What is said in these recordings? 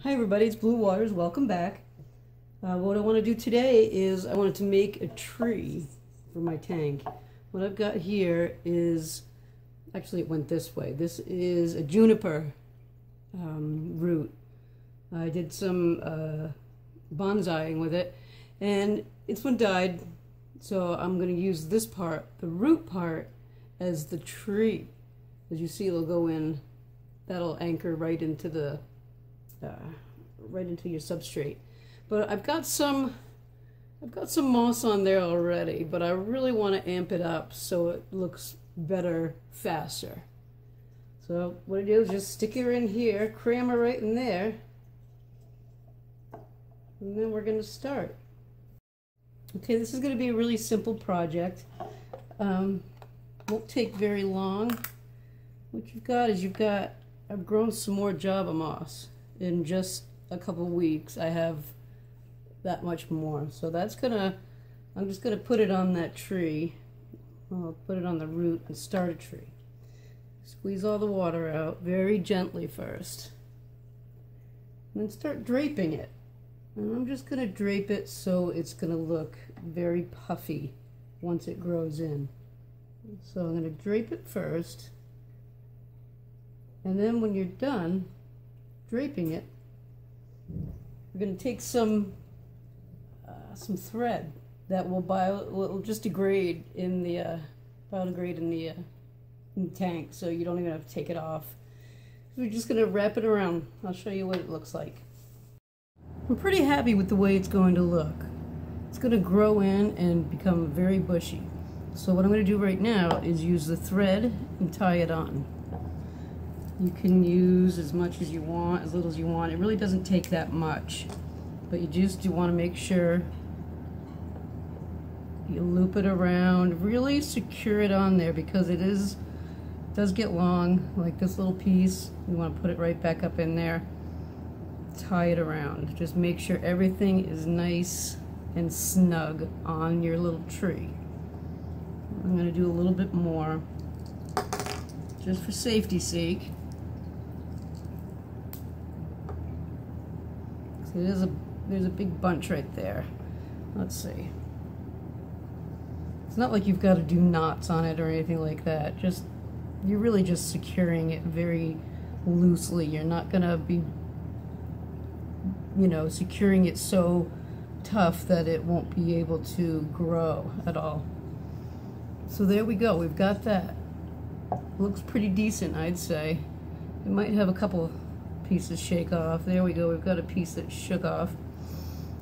Hi everybody, it's Blue Waters. Welcome back. What I want to do today is I wanted to make a tree for my tank. What I've got here is, actually it went this way. This is a juniper root. I did some bonsaiing with it and this one died, so I'm going to use this part, the root part, as the tree. As you see, it'll go in, that'll anchor right into the right into your substrate. But I've got some moss on there already, but I really want to amp it up so it looks better faster. So what I do is just stick her in here, cram her right in there, and then we're going to start. Okay, this is going to be a really simple project. Won't take very long. What you've got is I've grown some more Java moss. In just a couple weeks, I have that much more. So I'm just gonna put it on that tree. I'll put it on the root and start a tree. Squeeze all the water out very gently first. And then start draping it. And I'm just gonna drape it so it's gonna look very puffy once it grows in. So I'm gonna drape it first. And then when you're done draping it, we're going to take some thread that will just degrade in the biodegrade in the tank, so you don't even have to take it off. We're just going to wrap it around. I'll show you what it looks like. I'm pretty happy with the way it's going to look. It's going to grow in and become very bushy. So what I'm going to do right now is use the thread and tie it on. You can use as much as you want, as little as you want. It really doesn't take that much, but you just do want to make sure you loop it around, really secure it on there, because it does get long, like this little piece. You want to put it right back up in there, tie it around. Just make sure everything is nice and snug on your little tree. I'm going to do a little bit more, just for safety's sake. So there's a big bunch right there. Let's see. It's not like you've got to do knots on it or anything like that. You're really just securing it very loosely. You're not going to be, securing it so tough that it won't be able to grow at all. So there we go. We've got that. Looks pretty decent, I'd say. It might have a couple pieces shake off. There we go. We've got a piece that shook off.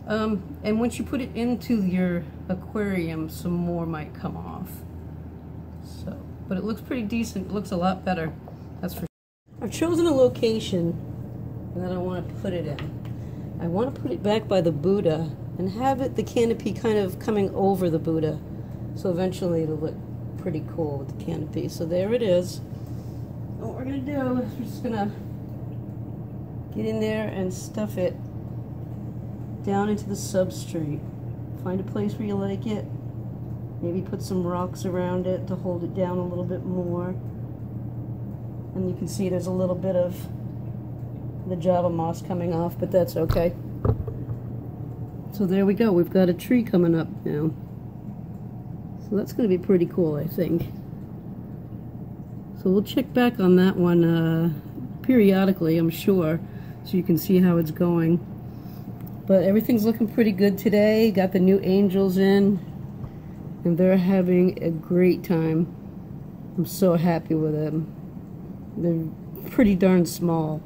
And once you put it into your aquarium, some more might come off. So, but it looks pretty decent. It looks a lot better. That's for sure. I've chosen a location that I want to put it in. I want to put it back by the Buddha and have the canopy kind of coming over the Buddha. So eventually it'll look pretty cool with the canopy. So there it is. What we're going to do is we're just going to get in there and stuff it down into the substrate. Find a place where you like it. Maybe put some rocks around it to hold it down a little bit more. And you can see there's a little bit of the Java moss coming off, but that's okay. So there we go. We've got a tree coming up now. So that's going to be pretty cool, I think. So we'll check back on that one periodically, I'm sure, so you can see how it's going. But everything's looking pretty good today. Got the new angels in, and they're having a great time. I'm so happy with them. They're pretty darn small,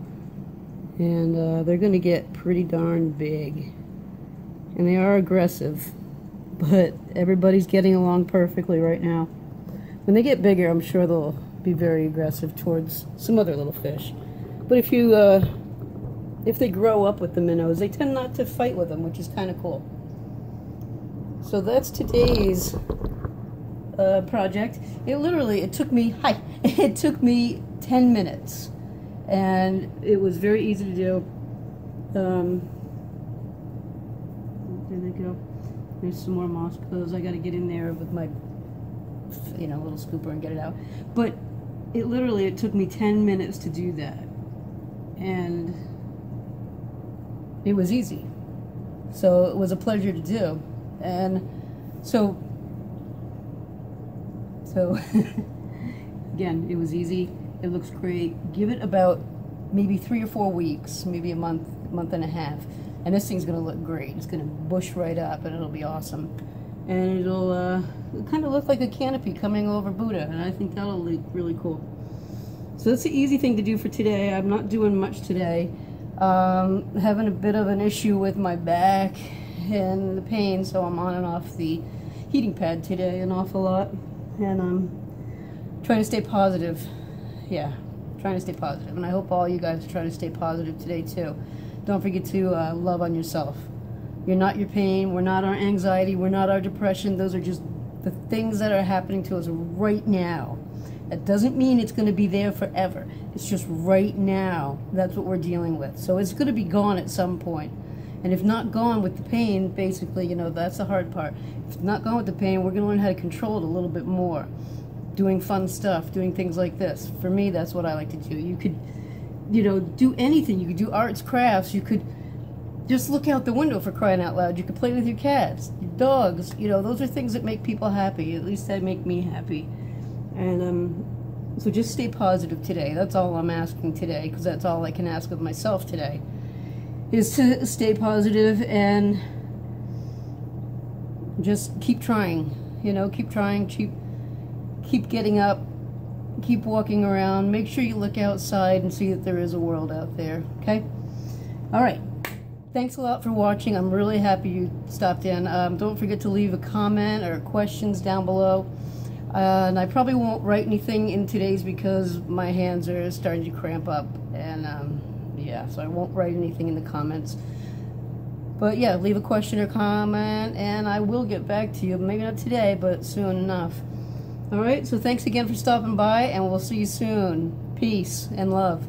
and they're going to get pretty darn big. And they are aggressive, but everybody's getting along perfectly right now. When they get bigger, I'm sure they'll be very aggressive towards some other little fish. But if they grow up with the minnows, they tend not to fight with them, which is kind of cool. So that's today's project. It took me 10 minutes, and it was very easy to do. There they go. There's some more moss because I got to get in there with my little scooper and get it out. But it took me 10 minutes to do that. And it was easy. So it was a pleasure to do. And so again, it was easy. It looks great. Give it about maybe 3 or 4 weeks, maybe a month and a half, and this thing's gonna look great. It's gonna bush right up, and it'll be awesome. And it'll kind of look like a canopy coming over Buddha, and I think that'll look really cool. So that's the easy thing to do for today. I'm not doing much today. Having a bit of an issue with my back and the pain, so I'm on and off the heating pad today an awful lot, and I'm trying to stay positive. Yeah, trying to stay positive, and I hope all you guys are trying to stay positive today too. Don't forget to love on yourself. You're not your pain. We're not our anxiety. We're not our depression. Those are just the things that are happening to us right now. That doesn't mean it's going to be there forever. It's just right now. That's what we're dealing with. So it's going to be gone at some point. And if not gone with the pain, basically, you know, that's the hard part. If it's not gone with the pain, we're going to learn how to control it a little bit more. Doing fun stuff, doing things like this. For me, that's what I like to do. You could, you know, do anything. You could do arts, crafts. You could just look out the window, for crying out loud. You could play with your cats, your dogs. You know, those are things that make people happy. At least that make me happy. And so just stay positive today. That's all I'm asking today, because that's all I can ask of myself today, is to stay positive and just keep trying. You know, keep trying, keep getting up, keep walking around. Make sure you look outside and see that there is a world out there, okay? All right. Thanks a lot for watching. I'm really happy you stopped in. Don't forget to leave a comment or questions down below. And I probably won't write anything in today's because my hands are starting to cramp up. And yeah, so I won't write anything in the comments. But yeah, leave a question or comment and I will get back to you. Maybe not today, but soon enough. All right, so thanks again for stopping by, and we'll see you soon. Peace and love.